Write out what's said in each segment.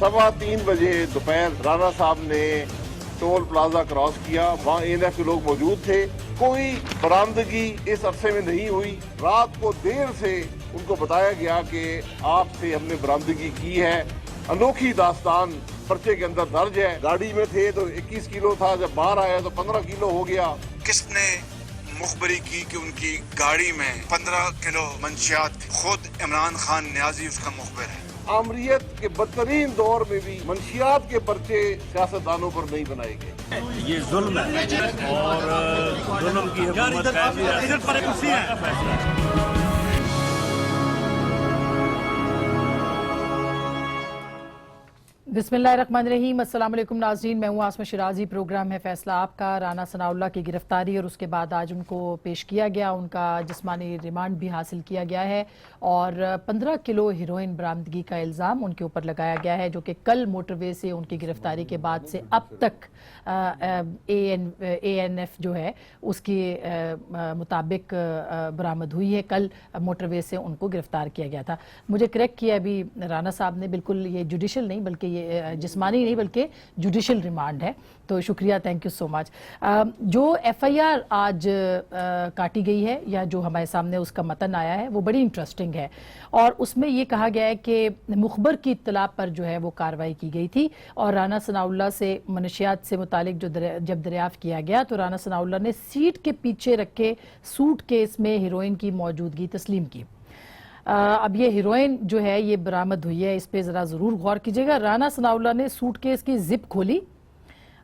3:15 बजे दोपहर राना साहब ने टोल प्लाजा क्रॉस किया, वहाँ ANF के लोग मौजूद थे। कोई बरामदगी इस अरसे में नहीं हुई। रात को देर से उनको बताया गया कि आपसे हमने बरामदगी की है। अनोखी दास्तान पर्चे के अंदर दर्ज है। गाड़ी में थे तो 21 किलो था, जब बाहर आया तो 15 किलो हो गया। किसने मुखबरी की कि उनकी गाड़ी में 15 किलो मंशियात थी? खुद इमरान खान न्याजी उसका मुखबिर है। आमरीत के बदतरीन दौर में भी मंशियात के पर्चे सियासतदानों पर नहीं बनाए गए। ये जुल्म है और जुल्म की हुकूमत है। बिस्मिल्लाहिर्रहमानिर्रहीम, अस्सलाम वालेकुम नाज़रीन, मैं हूँ आसमा शिराजी। प्रोग्राम है फैसला आपका। राना सनाउल्लाह की गिरफ्तारी और उसके बाद आज उनको पेश किया गया, उनका जिस्मानी रिमांड भी हासिल किया गया है और 15 किलो हीरोइन बरामदगी का इल्ज़ाम उनके ऊपर लगाया गया है, जो कि कल मोटरवे से उनकी गिरफ्तारी के बाद से अब तक ANF जो है उसके मुताबिक बरामद हुई है। कल मोटरवे से उनको गिरफ्तार किया गया था। मुझे करेक्ट किया अभी राना साहब ने, बिल्कुल ये जुडिशल नहीं बल्कि ये जिस्मानी नहीं बल्कि जुडिशल रिमांड है, तो शुक्रिया, थैंक यू सो मच। जो FIR आज काटी गई है या जो हमारे सामने उसका मतन आया है वो बड़ी इंटरेस्टिंग है और उसमें ये कहा गया है कि मुखबर की इत्तला पर जो है वो कार्रवाई की गई थी और राना सनाउल्लाह से मनशियात से मुतालिक जब दरियाफ्त किया गया तो राना सनाउल्लाह ने सीट के पीछे रखे सूट केस में हीरोइन की मौजूदगी तस्लीम की। अब ये हीरोइन जो है ये बरामद हुई है, इस पे ज़रा ज़रूर गौर कीजिएगा। राना सनाउल्लाह ने सूटकेस की जिप खोली,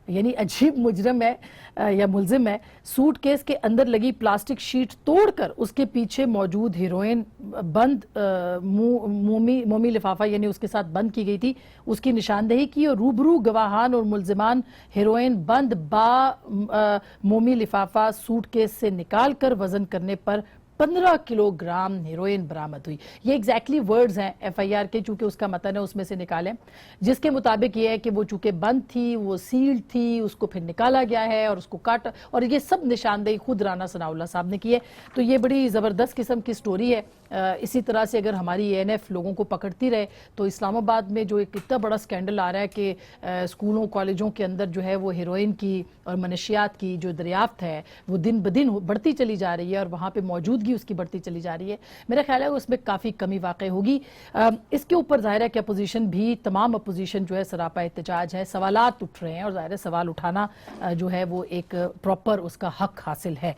यानी अजीब मुजरम है या मुलजिम है। सूटकेस के अंदर लगी प्लास्टिक शीट तोड़कर उसके पीछे मौजूद हीरोइन बंद मोमी लिफाफा यानी उसके साथ बंद की गई थी, उसकी निशानदेही की और रूबरू गवाहान और मुलजिमान हीरोइन बंद मोमी लिफाफा सूटकेस से निकाल कर वजन करने पर 15 किलोग्राम हीरोइन बरामद हुई। ये एग्जैक्टली वर्ड्स हैं FIR के, चूंकि उसका मतन है उसमें से निकालें, जिसके मुताबिक ये है कि वो चूंकि बंद थी, वो सील्ड थी, उसको फिर निकाला गया है और उसको काटा, और ये सब निशानदेही खुद राना सनाउल्लाह साहब ने की है। तो ये बड़ी ज़बरदस्त किस्म की स्टोरी है। इसी तरह से अगर हमारी ANF लोगों को पकड़ती रहे तो इस्लामाबाद में जो एक इतना बड़ा स्कैंडल आ रहा है कि स्कूलों कॉलेजों के अंदर जो है वो हीरोइन की और मनशियात की जो दरियाफ्त है वो दिन ब दिन बढ़ती चली जा रही है और वहाँ पर मौजूदगी उसकी बढ़ती चली जा रही है। मेरा ख्याल है उसमें काफ़ी कमी वाक़ई होगी। इसके ऊपर ज़ाहिर है कि अपोजिशन भी, तमाम अपोजिशन जो है सरापा एहतजाज है, सवालात उठ रहे हैं और ज़ाहिर है सवाल उठाना जो है वो एक प्रॉपर उसका हक हासिल है।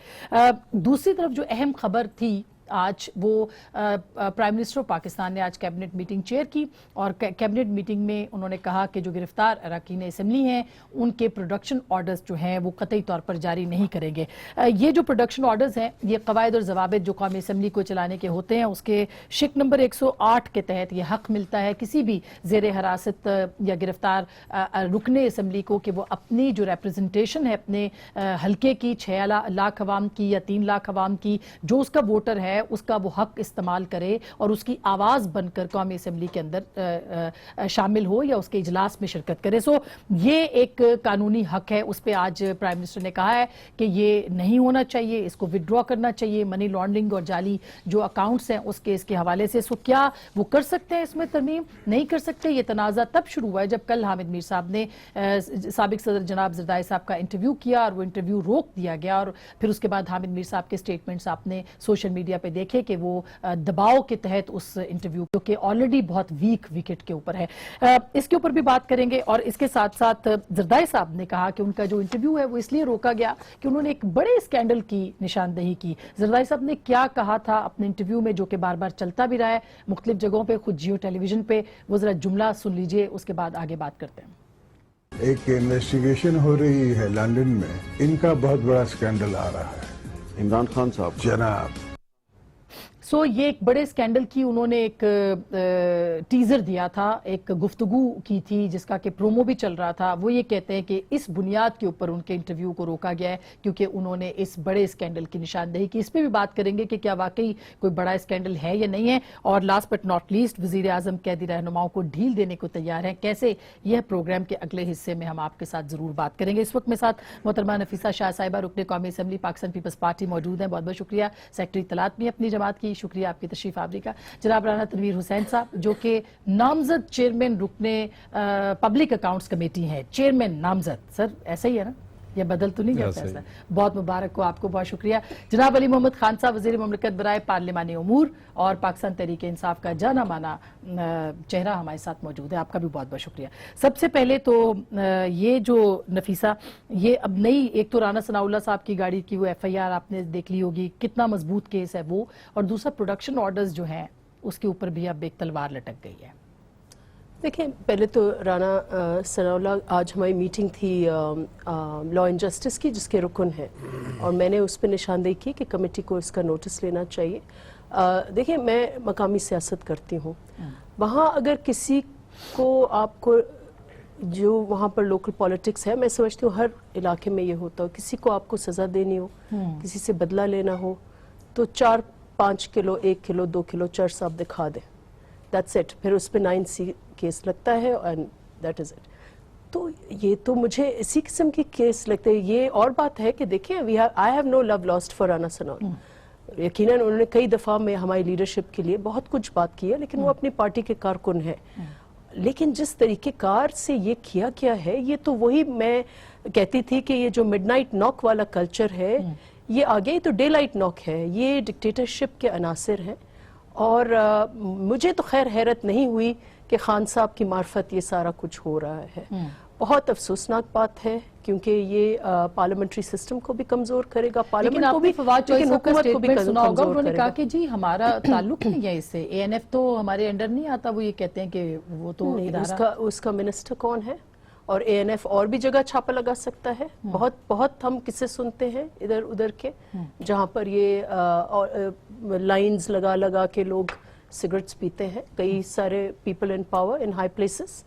दूसरी तरफ जो अहम खबर थी आज, वो प्राइम मिनिस्टर ऑफ पाकिस्तान ने आज कैबिनेट मीटिंग चेयर की और कैबिनेट मीटिंग में उन्होंने कहा कि जो गिरफ्तार अरकान असम्बली हैं उनके प्रोडक्शन ऑर्डर्स जो हैं वो कतई तौर पर जारी नहीं करेंगे। ये जो प्रोडक्शन ऑर्डर्स हैं ये कवायद और ज़वाबित जो कौमी असम्बली को चलाने के होते हैं उसके शिक नंबर 108 के तहत ये हक मिलता है किसी भी ज़ेर हिरासत या गिरफ्तार रुकने असम्बली को कि वो अपनी जो रिप्रेजेंटेशन है अपने हल्के की 6 लाख अवाम की या 3 लाख अवाम की, जो उसका वोटर है उसका वो हक इस्तेमाल करे और उसकी आवाज़ बनकर कौमी असम्बली के अंदर शामिल हो या उसके इजलास में शिरकत करे। सो ये एक कानूनी हक है, उस पर आज प्राइम मिनिस्टर ने कहा है कि ये नहीं होना चाहिए, इसको विड्रॉ करना चाहिए मनी लॉन्ड्रिंग और जाली जो अकाउंट्स हैं उस केस के हवाले से। सो क्या वो कर सकते हैं इसमें तरमीम, नहीं कर सकते? ये तनाज़ा तब शुरू हुआ है जब कल हामिद मीर साहब ने साबिक सदर जनाब जरदारी साहब का इंटरव्यू किया और वो इंटरव्यू रोक दिया गया और फिर उसके बाद हामिद मीर साहब के स्टेटमेंट्स आपने सोशल मीडिया पे देखे कि वो दबाव के तहत उस इंटरव्यू जो कि ऑलरेडी बहुत वीक विकेट के ऊपर है, इसके ऊपर भी बात करेंगे। और इसके साथ साथ जरदारी साहब ने कहा कि उनका जो इंटरव्यू है वो इसलिए रोका गया कि उन्होंने एक बड़े स्कैंडल की निशानदेही की। जरदारी साहब ने क्या कहा था अपने इंटरव्यू में जो कि बार बार चलता भी रहा है मुख्तलिफ जगहों पर, खुद जियो टेलीविजन पे, वो जरा जुमला सुन लीजिए, उसके बाद आगे बात करते हैं। एक इन्वेस्टिगेशन हो रही है लंदन में, इनका बहुत बड़ा स्कैंडल आ रहा है। इमरान खान साहब जनाब सो ये एक बड़े स्कैंडल की उन्होंने एक टीज़र दिया था, एक गुफ्तगू की थी जिसका कि प्रोमो भी चल रहा था। वो ये कहते हैं कि इस बुनियाद के ऊपर उनके इंटरव्यू को रोका गया है क्योंकि उन्होंने इस बड़े स्कैंडल की निशानदेही की। इस पर भी बात करेंगे कि क्या वाकई कोई बड़ा स्कैंडल है या नहीं है। और लास्ट बट नॉट लीस्ट, वज़ीर आज़म कैदी रहनुमाओं को ढील देने को तैयार हैं, कैसे, यह प्रोग्राम के अगले हिस्से में हम आपके साथ जरूर बात करेंगे। इस वक्त मेरे साथ मोहतरमा नफीसा शाह साहिबा रुकने कौमी असम्बली पाकिस्तान पीपल्स पार्टी मौजूद हैं, बहुत बहुत शुक्रिया। सेक्रेटरी इत्तलात भी अपनी जमात की, शुक्रिया आपकी तशरीफ आवरी का। जनाब राना तनवीर हुसैन साहब, जो कि नामजद चेयरमैन रुकने पब्लिक अकाउंट्स कमेटी हैं, चेयरमैन नामजद, सर ऐसा ही है ना, ये बदल तो नहीं गया फैसला? बहुत मुबारक हो आपको, बहुत शुक्रिया। जनाब अली मोहम्मद खान साहब, वज़ीर मुमलिकत बराए पार्लिमानी उमूर और पाकिस्तान तहरीक इंसाफ का जाना माना चेहरा हमारे साथ मौजूद है, आपका भी बहुत बहुत शुक्रिया। सबसे पहले तो ये जो नफीसा, ये अब नई, एक तो राना सनाउल्लाह साहब की गाड़ी की वो FIR आपने देख ली होगी, कितना मजबूत केस है वो, और दूसरा प्रोडक्शन ऑर्डर्स जो हैं उसके ऊपर भी अब एक तलवार लटक गई है। देखिए, पहले तो राना सनाउल्लाह, आज हमारी मीटिंग थी लॉ एंड जस्टिस की, जिसके रुकन हैं, और मैंने उस पर निशानदेही की कि कमेटी को इसका नोटिस लेना चाहिए। देखिए, मैं मकामी सियासत करती हूँ, वहाँ अगर किसी को आपको, जो वहाँ पर लोकल पॉलिटिक्स है, मैं समझती हूँ हर इलाके में ये होता हो, किसी को आपको सज़ा देनी हो, किसी से बदला लेना हो, तो 4-5 किलो 1 किलो 2 किलो चर्स आप दिखा दें, दैट्स इट, फिर उस पर 9C केस लगता है एंड दैट इज़ इट। तो ये तो मुझे इसी किस्म के केस लगते हैं। ये और बात है कि देखिए, I have no love lost for Rana Sanaullah. यकीनन उन्होंने कई दफ़ा में हमारी लीडरशिप के लिए बहुत कुछ बात की है, लेकिन वो अपनी पार्टी के कारकुन है। लेकिन जिस तरीक़ेकार से ये किया गया है, ये तो वही मैं कहती थी कि ये जो मिडनाइट नॉक वाला कल्चर है, ये आगे तो डे लाइट नॉक है, ये डिक्टेटरशिप के अनासर हैं। और मुझे तो खैर हैरत नहीं हुई कि खान साहब की मार्फत ये सारा कुछ हो रहा है। बहुत अफसोसनाक बात है, क्योंकि ये पार्लियामेंट्री सिस्टम को भी कमजोर करेगा, पार्लियामेंट को भी, फवाद चौधरी का स्टेटमेंट सुना होगा, उन्होंने करेगा। कहा कि जी हमारा ताल्लुक नहीं है इससे, ANF तो हमारे अंडर नहीं आता। वो ये कहते हैं कि वो तो उसका मिनिस्टर कौन है, और ANF और भी जगह छापा लगा सकता है। बहुत हम किस्से सुनते हैं इधर उधर के, जहाँ पर ये लाइंस लगा लगा के लोग सिगरेट्स पीते हैं, कई सारे people in power in high places.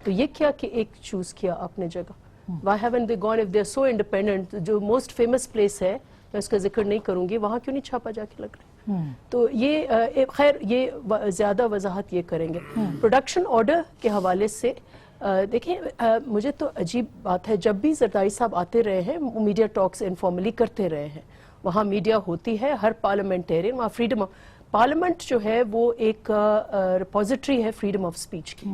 तो ये क्या कि एक चूज किया अपने जगह, why haven't they gone if they are so independent. जो मोस्ट फेमस प्लेस है, मैं उसका जिक्र नहीं करूंगी, वहां क्यों नहीं छापा जाके लग रहा? तो ये खैर ये ज्यादा वजाहत ये करेंगे। प्रोडक्शन ऑर्डर के हवाले से देखिए, मुझे तो अजीब बात है, जब भी जरदारी साहब आते रहे हैं, मीडिया टॉक्स इनफॉर्मली करते रहे हैं, वहाँ मीडिया होती है, हर पार्लियामेंटेरियन, वहाँ फ्रीडम ऑफ पार्लियामेंट जो है वो एक रिपोजिटरी है फ्रीडम ऑफ स्पीच की,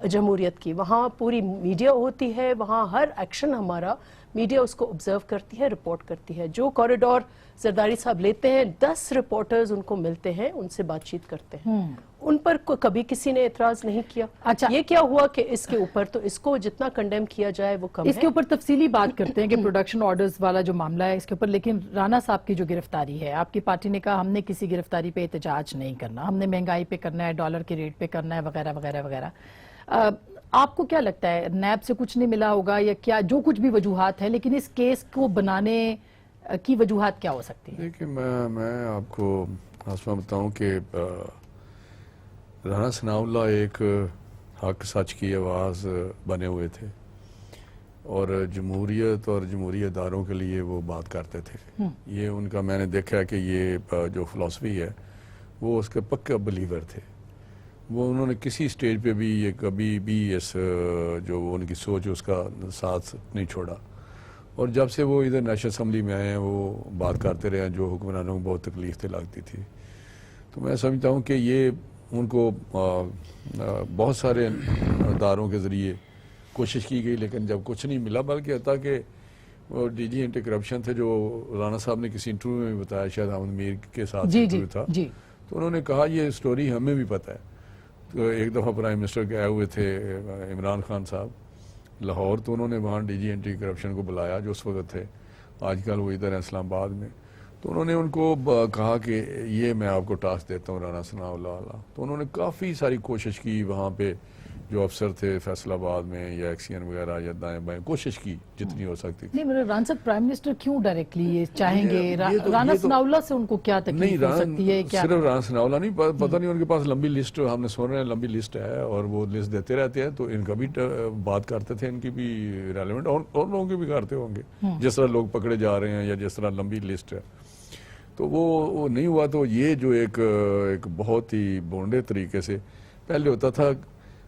जमहूरियत की। वहाँ पूरी मीडिया होती है, वहाँ हर एक्शन हमारा मीडिया उसको ऑब्जर्व करती है, रिपोर्ट करती है। जो कॉरिडोर जरदारी साहब लेते हैं, 10 रिपोर्टर्स उनको मिलते हैं, उनसे बातचीत करते हैं, उन पर कभी किसी ने एतराज नहीं किया। अच्छा, ये क्या हुआ कि इसके ऊपर तो इसको जितना कंडेम किया जाए वो कम इसके ऊपर तफसीली बात करते हैं कि प्रोडक्शन ऑर्डर्स वाला जो मामला है इसके ऊपर। लेकिन राना साहब की जो गिरफ्तारी है, आपकी पार्टी ने कहा हमने किसी गिरफ्तारी पे एहतजाज नहीं करना, हमने महंगाई पे करना है, डॉलर के रेट पे करना है, वगैरह वगैरह वगैरह। आपको क्या लगता है, नैब से कुछ नहीं मिला होगा या क्या, जो कुछ भी वजूहात है, लेकिन इस केस को बनाने की वजूहात क्या हो सकती है? देखिए, मैं आपको आसमा बताऊं कि राना सनाउल्लाह एक हक सच की आवाज़ बने हुए थे, और जमहूरियत और जमहूरी इदारों के लिए वो बात करते थे। ये उनका, मैंने देखा कि ये जो फ़िलासफ़ी है वो उसके पक्के बिलीवर थे। वो उन्होंने किसी स्टेज पे भी ये कभी भी इस जो उनकी सोच उसका साथ नहीं छोड़ा। और जब से वो इधर नेशनल असम्बली में आए हैं, वो बात करते रहे हैं जो हुक्मरानों को बहुत तकलीफ लगती थी। तो मैं समझता हूँ कि ये उनको बहुत सारे इदारों के ज़रिए कोशिश की गई, लेकिन जब कुछ नहीं मिला, बल्कि था कि वो DG एंटी करप्शन थे, जो राना साहब ने किसी इंटरव्यू में भी बताया, शायद अहमद मीर के साथ इंटरव्यू था, तो उन्होंने कहा ये स्टोरी हमें भी पता है। तो एक दफ़ा प्राइम मिनिस्टर के आए हुए थे इमरान खान साहब लाहौर, तो उन्होंने वहाँ DG एंटी करप्शन को बुलाया जो उस वक्त थे, आजकल वो इधर है इस्लामाबाद में। तो उन्होंने उनको कहा कि ये मैं आपको टास्क देता हूँ राना सनाउल्लाह। तो उन्होंने काफ़ी सारी कोशिश की, वहाँ पे जो अफसर थे फैसलाबाद में या एक्सीएन वगैरह या दाएं बाएं, कोशिश की जितनी हो सकती थी। नहीं, मेरे राना साहब प्राइम मिनिस्टर क्यों डायरेक्टली ये चाहेंगे? राना सनाउल्लाह से उनको क्या तकलीफ हो सकती है? क्या सिर्फ राना सनाउल्लाह नहीं, पता नहीं, उनके पास लंबी लिस्ट, हमने सुन रहे हैं लंबी लिस्ट है, और वो लिस्ट देते रहते हैं। तो इनका भी बात करते थे, इनकी भी रेलेवेंट, और लोगों की भी करते होंगे, जिस तरह लोग पकड़े जा रहे हैं या जिस तरह लंबी लिस्ट है। तो वो नहीं हुआ। तो ये जो एक बहुत ही बोंडे तरीके से पहले होता था,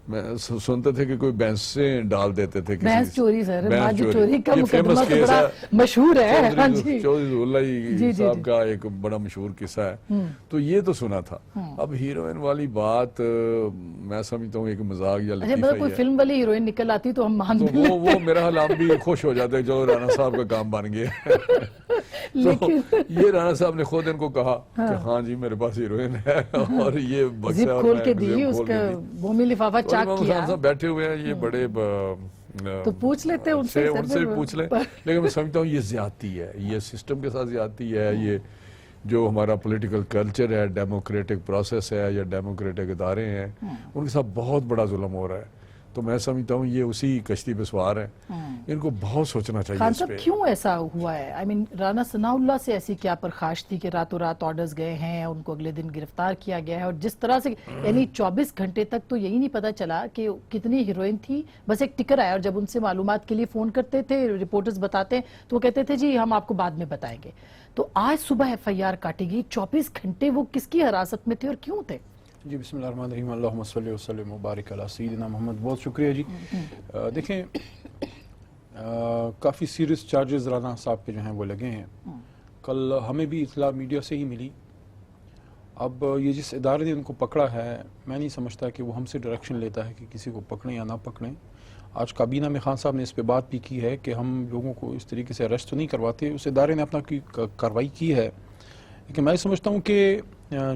میں سنتے تھے کہ کوئی بھینسیں ڈال دیتے تھے بھینس چوری سر، بھینس ماجد چوری کا یہ مقدمہ famous تو case بڑا ہے۔ مشہور ہے، ہاں جی چودھری ظہور اللہ جی صاحب کا ایک بڑا مشہور قصہ ہے، تو یہ تو سنا تھا۔ اب ہیروئن والی بات میں سمجھتا ہوں ایک مذاق یا اچھا لطیفہ مطلب ہی کوئی ہے، فلم والی ہیروئن نکل آتی تو ہم مان تو بھی وہ میرا حال ہم بھی خوش ہو جاتے جو رانا صاحب کا کام بن گیا۔ تو یہ رانا صاحب نے خود ان کو کہا کہ ہاں جی میرے پاس ہیروئن ہے، اور یہ بکسا زپ اور کھول میں کے زپ دی، اس کھول کا کے دی۔ بومی لفافہ تو چاک امام کیا، حسین صاحب بیٹھے ہوئے ہیں، یہ بڑے تو پوچھ لیتے ان سے ان سے بھی پوچھ لیں، لیکن میں سمجھتا ہوں یہ زیادتی ہے، یہ سسٹم کے ساتھ زیادتی ہے، یہ جو ہمارا پولیٹیکل کلچر ہے، ڈیموکریٹک پروسیس ہے یا ڈیموکریٹک ادارے ہیں، ان کے ساتھ بہت بڑا ظلم ہو رہا ہے۔ تو میں سمجھتا ہوں یہ اسی کشتی پہ سوار ہیں، ان کو بہت سوچنا چاہیے خان اس صاحب پہ۔ کیوں ایسا ہوا ہے؟ آئی مین رانا ثناء اللہ سے ایسی کیا پرخاش تھی کہ راتوں رات آرڈرز گئے ہیں، ان کو اگلے دن گرفتار کیا گیا ہے، اور جس طرح سے یعنی 24 گھنٹے تک تو یہی نہیں پتا چلا کہ کتنی ہیروئن تھی، بس ایک ٹکر آیا، اور جب ان سے معلومات کے لیے فون کرتے تھے، رپورٹرز بتاتے ہیں تو وہ کہتے تھے جی ہم آپ کو بعد میں بتائیں گے۔ تو آج صبح FIR کاٹی گئی، 24 گھنٹے وہ کس کی حراست میں تھے اور کیوں تھے؟ جی بسم اللہ الرحمن الرحیم، اللہم صلی وسلم وبارک علی سیدنا محمد۔ بہت شکریہ جی۔ دیکھیں کافی سیریس چارجز رانا صاحب کے جو ہیں وہ لگے ہیں، کل ہمیں بھی اطلاع میڈیا سے ہی ملی۔ اب یہ جس ادارے نے ان کو پکڑا ہے، میں نہیں سمجھتا کہ وہ ہم سے ڈائریکشن لیتا ہے کہ کسی کو پکڑیں یا نہ پکڑیں۔ آج کابینہ میں خان صاحب نے اس پہ بات بھی کی ہے کہ ہم لوگوں کو اس طریقے سے اریسٹ تو نہیں کرواتے، اس ادارے نے اپنا کارروائی کی ہے، لیکن میں سمجھتا ہوں کہ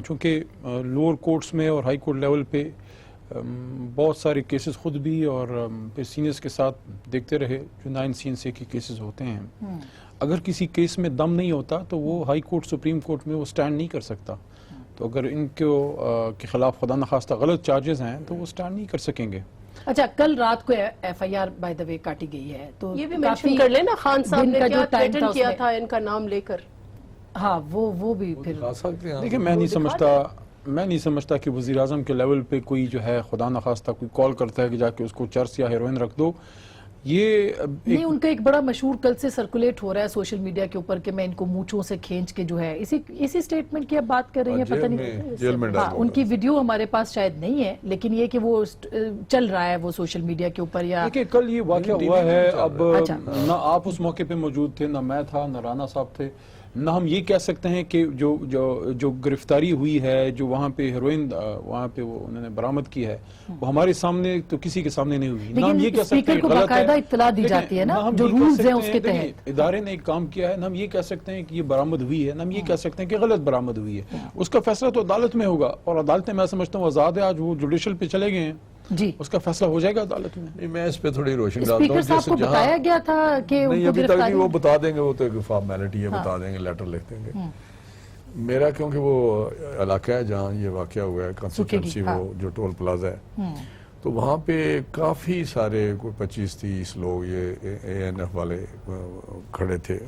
چونکہ لوور کورٹس میں اور ہائی کورٹ لیول پہ بہت سارے کیسز خود بھی اور پھر سینئرز کے ساتھ دیکھتے رہے جو 9 CNCA کے کیسز ہوتے ہیں، اگر کسی کیس میں دم نہیں ہوتا تو وہ ہائی کورٹ سپریم کورٹ میں وہ سٹینڈ نہیں کر سکتا۔ تو اگر ان کے خلاف خدا نخواستہ غلط چارجز ہیں تو وہ سٹینڈ نہیں کر سکیں گے۔ اچھا کل رات کو FIR بائی دا وے کاٹی گئی ہے، تو یہ بھی مینشن کر لینا خان صاحب نے کیا تھریٹن کیا تھا ان کا نام لے کر۔ ہاں وہ بھی پھر دیکھیں میں نہیں سمجھتا کہ وزیر اعظم کے لیول پہ کوئی جو ہے خدا نخواستہ کوئی کال کرتا ہے کہ جا کے اس کو چرس یا ہیروئن رکھ دو۔ یہ نہیں، ان کا ایک بڑا مشہور کل سے سرکولیٹ ہو رہا ہے سوشل میڈیا کے اوپر کہ میں ان کو مونچھوں سے کھینچ کے جو ہے اسی سٹیٹمنٹ کی اب بات کر رہی ہیں، پتہ نہیں جیل میں ہاں ان کی ویڈیو ہمارے پاس شاید نہیں ہے، لیکن یہ کہ وہ چل رہا ہے وہ سوشل میڈیا کے اوپر۔ یا دیکھیں کل یہ واقعہ ہوا ہے، اب نہ آپ اس موقع پہ موجود تھے، نہ میں تھا، نہ رانا صاحب تھے، نہ ہم یہ کہہ سکتے ہیں کہ جو گرفتاری ہوئی ہے، جو وہاں پہ ہیروئن وہاں پہ وہ انہوں نے برآمد کی ہے، وہ ہمارے سامنے تو کسی کے سامنے نہیں ہوئی۔ نہ ہم یہ کہہ سکتے ہیں کو باقاعدہ اطلاع دی جاتی ہے نا جو رولز ہیں اس کے تحت، ادارے نے ایک کام کیا ہے، نہ ہم یہ کہہ سکتے ہیں کہ یہ برآمد ہوئی ہے، نہ ہم یہ کہہ سکتے ہیں کہ غلط برآمد ہوئی ہے۔ اس کا فیصلہ تو عدالت میں ہوگا، اور عدالتیں میں سمجھتا ہوں آزاد ہے، آج وہ جوڈیشل پہ چلے گئے ہیں، جی اس کا فیصلہ ہو جائے گا عدالت میں۔ میں اس پہ تھوڑی روشنی ڈالتا اسپیکر ہوں، صاحب کو بتایا گیا تھا کہ نہیں ان کو ابھی تک گرفتاری، نہیں، وہ بتا دیں گے، وہ تو ایک فارمیلٹی ہے، بتا دیں گے، لیٹر لکھ دیں گے۔ میرا کیونکہ وہ علاقہ ہے جہاں یہ واقعہ ہوا ہے، کنسٹیٹوئنسی وہ جو ٹول پلازا ہے، تو وہاں پہ کافی سارے کوئی 25-30 لوگ یہ ANF والے کھڑے تھے۔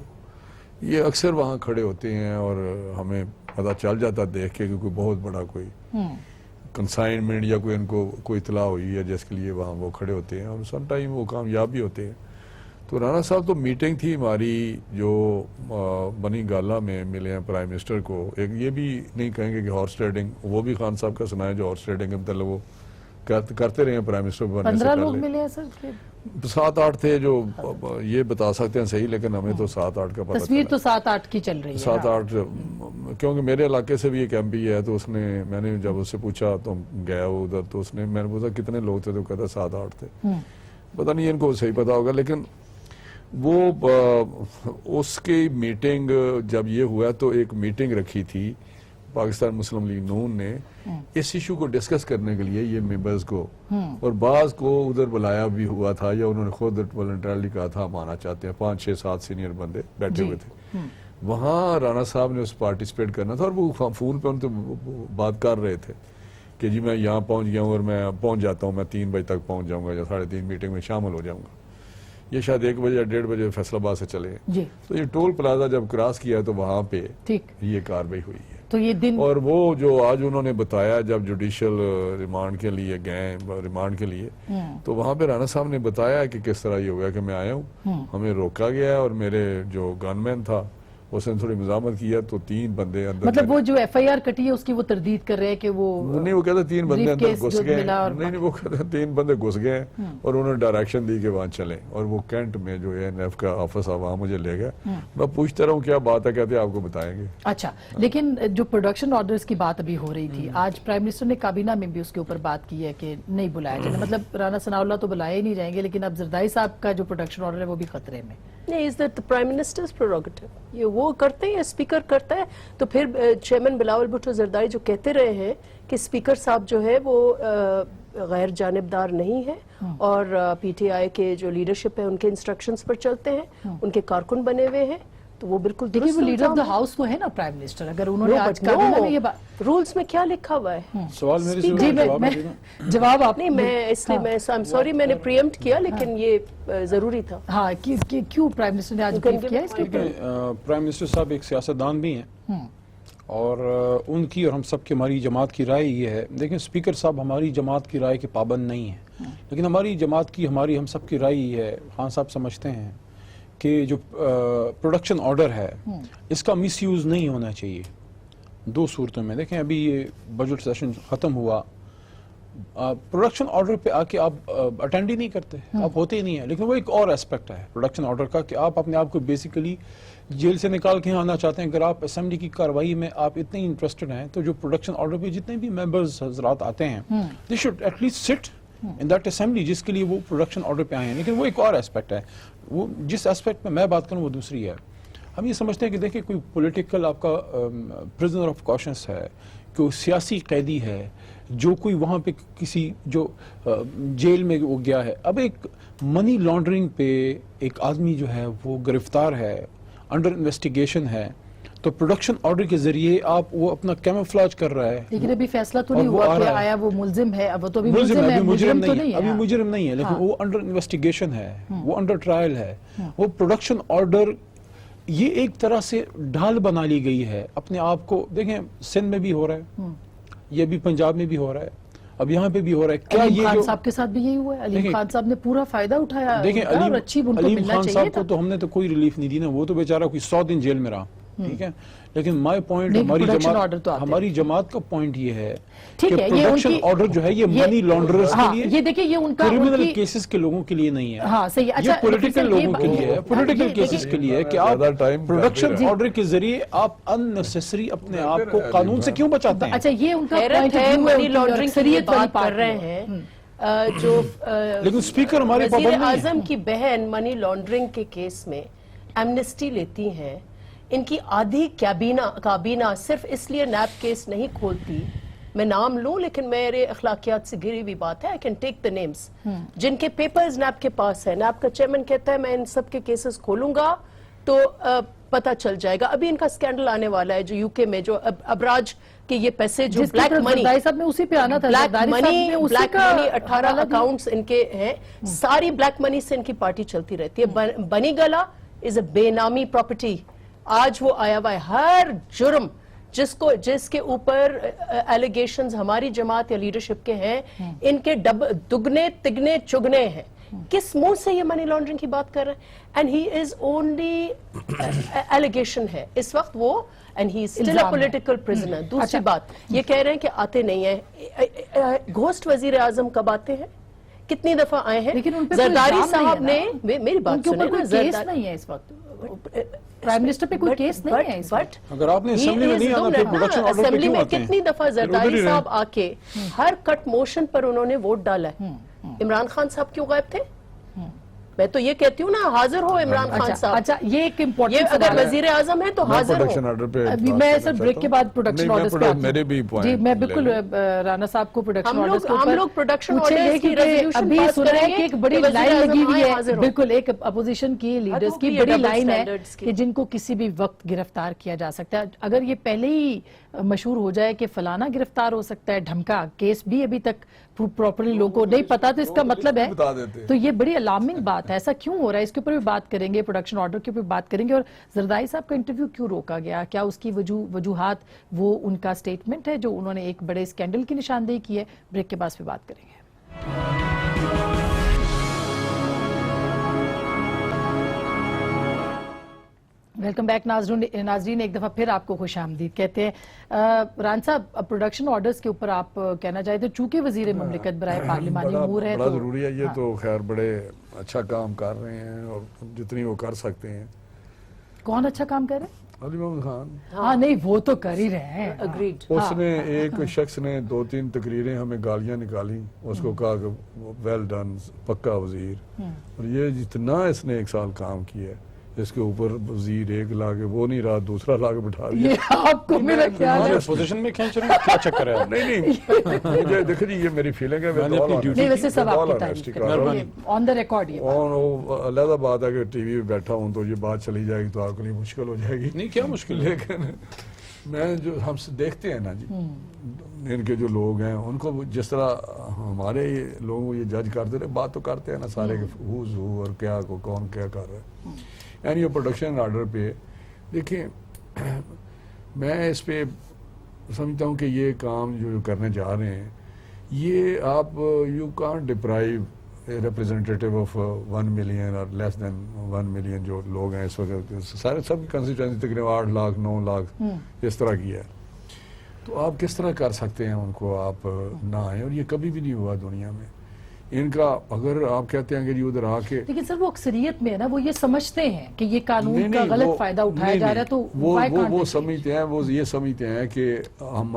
یہ اکثر وہاں کھڑے ہوتے ہیں اور ہمیں پتہ چل جاتا دیکھ کے کہ کوئی بہت بڑا کوئی کنسائنمنٹ یا کوئی ان کو کوئی اطلاع ہوئی ہے جس کے لیے وہاں وہ کھڑے ہوتے ہیں، اور سم ٹائم وہ کامیاب بھی ہوتے ہیں۔ تو رانا صاحب تو میٹنگ تھی ہماری جو بنی گالا میں ملے ہیں پرائم منسٹر کو، ایک یہ بھی نہیں کہیں گے کہ ہارس ٹریڈنگ، وہ بھی خان صاحب کا سنا ہے جو ہارس ٹریڈنگ کے مطلب وہ کرتے رہے ہیں پرائم منسٹر بننے سے 15 لوگ پہلے۔ ملے ہیں سر، 7-8 تھے جو یہ بتا سکتے ہیں صحیح، لیکن ہمیں تو 7-8 کا پتہ تصویر تو 7-8 کی چل رہی ہے۔ 7-8 کیونکہ میرے علاقے سے بھی ایک MP ہے، تو اس نے میں نے جب اس سے پوچھا تو گیا وہ ادھر، تو اس نے میں نے پوچھا کتنے لوگ تھے، تو کہتا 7-8 تھے۔ پتہ نہیں ان کو صحیح پتا ہوگا، لیکن وہ اس کی میٹنگ جب یہ ہوا تو ایک میٹنگ رکھی تھی پاکستان مسلم لیگ نون نے اس ایشو کو ڈسکس کرنے کے لیے، یہ ممبرز کو، اور بعض کو ادھر بلایا بھی ہوا تھا یا انہوں نے خود والنٹرلی کہا تھا ہم آنا چاہتے ہیں، 5-6-7 سینئر بندے بیٹھے ہوئے تھے وہاں۔ رانا صاحب نے اس پارٹیسپیٹ کرنا تھا اور وہ فون پہ ان سے بات کر رہے تھے کہ جی میں یہاں پہنچ گیا ہوں اور میں پہنچ جاتا ہوں، میں 3 بجے تک پہنچ جاؤں گا یا 3:30 میٹنگ میں شامل ہو جاؤں گا۔ یہ شاید 1 بجے یا 1:30 بجے فیصل آباد سے چلے جی، تو یہ ٹول پلازا جب کراس کیا تو وہاں پہ یہ کاروائی ہوئی ہے۔ تو یہ دن اور وہ جو آج انہوں نے بتایا جب جوڈیشل ریمانڈ کے لیے گئے، ریمانڈ کے لیے، تو وہاں پہ رانا صاحب نے بتایا کہ کس طرح یہ ہو گیا کہ میں آیا ہوں، ہمیں روکا گیا اور میرے جو گن مین تھا उसने थोड़ी मजामत किया तो 3 बंदे अंदर मतलब वो जो FIR कटी है उसकी वो तरदीद कर रहे हैं कि वो नहीं, वो कहते 3 बंदे अंदर briefcase घुस जो गए। मिला और नहीं, वो कहते 3 बंदे घुस गए और उन्होंने डायरेक्शन दी कि वहाँ चलें, और वो कैंट में जो ANF का ऑफिस है वहाँ मुझे ले गया। मैं पूछता रहा हूँ क्या बात है, कहते आपको बताएंगे। अच्छा, लेकिन जो प्रोडक्शन ऑर्डर्स की बात अभी हो रही थी, आज प्राइम मिनिस्टर ने काबीना में भी उसके ऊपर बात की है कि नहीं बुलाया जाए, मतलब राना सनाउल्लाह तो बुलाए ही नहीं जाएंगे, लेकिन अब जरदारी साहब का जो प्रोडक्शन ऑर्डर है वो भी खतरे में। नहीं, is that the prime ministers prerogative? ये वो करते हैं या स्पीकर करता है? तो फिर चेयरमैन बिलावल भुट्टो जरदारी जो कहते रहे हैं कि स्पीकर साहब जो है वो गैर जानिबदार नहीं है और PTI के जो लीडरशिप है उनके इंस्ट्रक्शंस पर चलते हैं, उनके कारकुन बने हुए हैं, तो वो बिल्कुल देखिए वो लीडर ऑफ द हाउस तो है ना प्राइम मिनिस्टर, अगर उन्होंने आज काबीना में ये बात रूल्स में क्या लिखा हुआ है? सवाल मेरे से जी मैं जवाब आप नहीं, मैं इसलिए मैं आई एम सॉरी मैंने प्रीएम्प्ट किया, लेकिन ये जरूरी था। हाँ क्यों प्राइम मिनिस्टर ने आज ब्रीफ किया इसके ऊपर? प्राइम मिनिस्टर साहब एक सियासतदान भी हैं और उनकी और हम सब की हमारी जमात की राय ये है, देखें स्पीकर साहब हमारी जमात की राय के पाबंद नहीं है, लेकिन हमारी जमात की हमारी हम सब की राय ये है, खान साहब समझते हैं कि जो प्रोडक्शन ऑर्डर है इसका मिसयूज़ नहीं होना चाहिए 2 सूरतों में। देखें अभी ये बजट सेशन ख़त्म हुआ, प्रोडक्शन ऑर्डर पे आके आप अटेंड ही नहीं करते, आप होते ही नहीं है, लेकिन वो एक और एस्पेक्ट है प्रोडक्शन ऑर्डर का कि आप अपने आप को बेसिकली जेल से निकाल के आना चाहते हैं। अगर आप असेंबली की कार्रवाई में आप इतने इंटरेस्टेड हैं तो जो प्रोडक्शन ऑर्डर पे जितने भी मेंबर्स हजरात आते हैं they should at least sit in that assembly जिसके लिए वो प्रोडक्शन ऑर्डर पे आए हैं। लेकिन वो एक और एस्पेक्ट है, वो जिस एस्पेक्ट में मैं बात करूँ वो दूसरी है। हम ये समझते हैं कि देखिए कोई पॉलिटिकल आपका प्रिजनर ऑफ कॉशंस है, कोई सियासी कैदी है, जो कोई वहाँ पे किसी जो जेल में वो गया है, अब एक मनी लॉन्ड्रिंग पे एक आदमी जो है वो गिरफ्तार है, अंडर इन्वेस्टिगेशन है, तो प्रोडक्शन ऑर्डर के जरिए आप वो अपना कैमोफ्लेज कर रहा है। लेकिन अभी फैसला तो नहीं हुआ कि आया वो मुल्जिम है, अब वो तो अभी मुल्जिम है, मुजरिम तो नहीं है, अभी मुजरिम नहीं है, लेकिन वो अंडर इन्वेस्टिगेशन है, वो अंडर ट्रायल है। वो प्रोडक्शन ऑर्डर ये एक तरह से ढाल बना ली गई है अपने आप को। देखें सिंध में भी हो रहा है, ये भी पंजाब में भी हो रहा है, अब यहाँ पे भी हो रहा है। क्या ये खान साहब के साथ भी यही हुआ है? अलीम खान साहब ने पूरा फायदा उठाया। देखें अलीम खान साहब को था। तो हमने तो कोई रिलीफ नहीं दी ना, वो तो बेचारा कोई 100 दिन जेल में रहा, ठीक है। लेकिन माय पॉइंट हमारी जमात का पॉइंट ये है कि प्रोडक्शन ऑर्डर जो है ये मनी लॉन्ड्रर्स के लिए, ये देखिए ये उनका क्रिमिनल केसेस के लोगों के लिए नहीं है। हाँ सही है। अच्छा, ये पॉलिटिकल लोगों के लिए है, पॉलिटिकल केसेस के लिए है कि आप प्रोडक्शन ऑर्डर के जरिए आप अननेसेसरी अपने आप को कानून से क्यों बचाते हैं। अच्छा ये उनका पॉइंट है, मनी लॉन्ड्रिंग की बात कर रहे हैं जो लेकिन स्पीकर हमारे वज़ीर आज़म की बहन मनी लॉन्ड्रिंग के केस में एमनेस्टी लेती हैं, इनकी आधी काबीना सिर्फ इसलिए नैब केस नहीं खोलती, मैं नाम लूं लेकिन मेरे अखलाकियात से घिरी हुई बात है, I can take the names, जिनके पेपर्स नैब के पास है। नैब का चेयरमैन कहता है मैं इन सब के केसेस खोलूंगा तो पता चल जाएगा। अभी इनका स्कैंडल आने वाला है जो यूके में, जो अबराज के ये पैसे जो ब्लैक मनी, साहब ने उसी पे आना था, ब्लैक मनी 18 अकाउंट्स इनके हैं, सारी ब्लैक मनी से इनकी पार्टी चलती रहती है। बनी गला इज अ बेनामी प्रॉपर्टी, आज वो आया हुआ है। हर जुर्म जिसके ऊपर एलिगेशंस हमारी जमात या लीडरशिप के हैं, इनके दुगने तिगने चुगने हैं। किस मुंह से ये मनी लॉन्ड्रिंग की बात कर रहे हैं? And he is only allegation है इस वक्त वो, and he is still a political prisoner. दूसरी बात ये कह रहे हैं कि आते नहीं है, घोस्ट वजीर आजम कब आते हैं, कितनी दफा आए हैं? लेकिन जरदारी साहब ने, मेरी बात सुने ना, केस नहीं है इस वक्त प्राइम मिनिस्टर पे कोई केस नहीं है। बट अगर आपने असेंबली में नहीं आना फिर प्रोडक्शन ऑर्डर पे असेंबली क्यों में आते हैं? कितनी दफा जरदारी साहब आके हर कट मोशन पर उन्होंने वोट डाला है। इमरान खान साहब क्यों गायब थे? मैं तो ये कहती हूँ ना, हाजिर हो इमरान खान साहब। अच्छा ये एक इम्पोर्टेंट, अगर वजीर आजम है तो हाजिर हो। अभी मैं सर ब्रेक के बाद प्रोडक्शन ऑर्डर्स पे मेरे भी जी मैं बिल्कुल राना साहब को प्रोडक्शन ऑर्डर्स के ऊपर हम लोग प्रोडक्शन ऑर्डर्स की रेजोल्यूशन अभी सुन रहे हैं कि एक बड़ी लाइन लगी हुई है, बिल्कुल एक अपोजिशन की लीडर्स की बड़ी लाइन है कि जिनको किसी भी वक्त गिरफ्तार किया जा सकता है। अगर ये पहले ही मशहूर हो जाए कि फलाना गिरफ्तार हो सकता है, ढमका केस भी अभी तक प्रॉपर्ली लोगों को नहीं पता, तो इसका मतलब है तो ये बड़ी अलार्मिंग बात है। ऐसा क्यों हो रहा है, इसके ऊपर भी बात करेंगे, प्रोडक्शन ऑर्डर के ऊपर बात करेंगे। और जरदारी साहब का इंटरव्यू क्यों रोका गया, क्या उसकी वजूहात, वो उनका स्टेटमेंट है जो उन्होंने एक बड़े स्कैंडल की निशानदेही की है। ब्रेक के बाद फिर बात करेंगे। वेलकम बैक नाजरीन, एक दफ़ा फिर आपको खुश आमदीद कहते हैं। रान साहब, प्रोडक्शन ऑर्डर्स के ऊपर आप कहना चाहते हैं, चूंकि वजीर ममलिकत बराए पार्लिमानी अमूर है बड़ा तो ज़रूरी है ये, तो खैर बड़े अच्छा काम कर रहे हैं और जितनी वो कर सकते हैं। कौन अच्छा काम कर रहे हैं? अली मोहम्मद खान। हाँ नहीं, वो तो कर ही रहे हैं। अग्रीड। उसने एक शख्स ने 2-3 तकरीरें हमें गालियां निकाली, उसको कहा कि वेल डन, पक्का वजीर। और ये जितना इसने 1 साल काम किया है, इसके ऊपर वजीर एक लाके वो नहीं रहा, दूसरा लाके बिठा दिया। ये आपको मेरा ख्याल है। पोजीशन में खींच रहे हैं, क्या चक्कर है? नहीं मुझे देखो जी, ये मेरी फीलिंग है। मैंने अपनी ड्यूटी नहीं, वैसे सब आपकी तारीफ ऑन द रिकॉर्ड ये बात। और अलग बात है कि टीवी पे बैठा हूँ तो ये बात चली जाएगी तो आपके लिए मुश्किल हो जाएगी। नहीं, क्या मुश्किल है? लेकिन मैं जो हमसे देखते हैं ना जी, इनके जो लोग हैं उनको जिस तरह हमारे लोग ये जज करते रहे, बात तो करते हैं ना सारे के हुज हु और क्या को कौन क्या कर रहा है। यानी ये प्रोडक्शन ऑर्डर पे देखिए, मैं इस पे समझता हूँ कि ये काम जो करने जा रहे हैं, ये आप you can't deprive representative of 1 million और लेस देन 1 मिलियन जो लोग हैं इस वक्त, सारे सब कंस्टिट्यूएंसी तकरीबन 8 लाख 9 लाख इस तरह की है। तो आप किस तरह कर सकते हैं उनको आप ना आए? और ये कभी भी नहीं हुआ दुनिया में। इनका अगर आप कहते हैं कि जी उधर आके, लेकिन सर वो अक्सरियत में है ना, वो ये समझते हैं कि ये कानून नहीं, का नहीं, गलत वो- फायदा उठाया नहीं, जा नहीं, रहा है, तो वो why can't वो they? समझते हैं, वो ये समझते हैं कि हम